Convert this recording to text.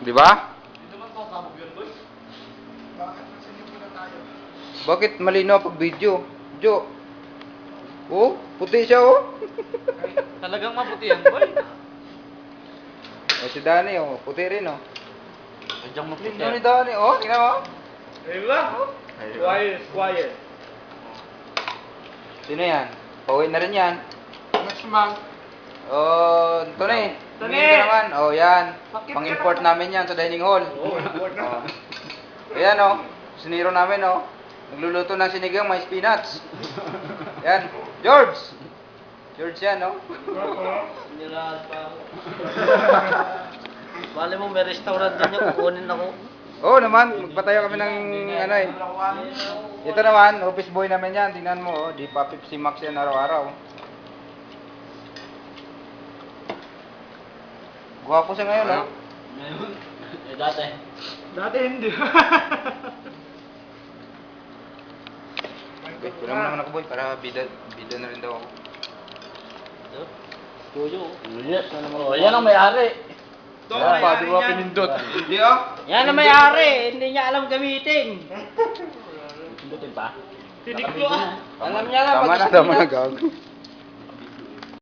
Di ba? Hindi naman sasabog yun, boy. Bakit nagsinip na tayo? Bakit malinaw pag video? Jo. Oh, puti siya oh. Talagang maputi yan, boy. Oh, si Dani oh, puti rin oh. Sadyang maputi. Lindo ni Dani oh, tingnan mo. Ayun lang. Ayun. Quiet. Sino yan? Pauwi na rin yan. Next month. Oh, Tony. Tony! Tumingin ka naman. Oh, yan. Bakit ka Pang-import naman? namin yan sa dining hall. Oo, import na. Oh. Ayan oh. Siniro namin oh. Nagluluto ng sinigang, may spinach. Yan. George! George yan oh. Sinirahan pa ako. Bale mo, may restaurant din niya, kukunin ako. Oo naman, magpatayo kami ng ano eh. Ito naman, office boy namin yan. Tingnan mo oh, di pa Pepsi Max yan araw-araw. Gwapo siya ngayon oh. Ngayon, dati. Dati hindi. Wait, kulang mo naman ako boy, para bida na rin daw ako. Tuyo. Yes, oh, yan ang may-ari. Ito, Yan pa, di ba yan. pinindot? Hindi oh. Yan ang may-ari, hindi niya alam gamitin. Pindutin pa? Tinik ko ah. Alam niya lang. Tama na, gago.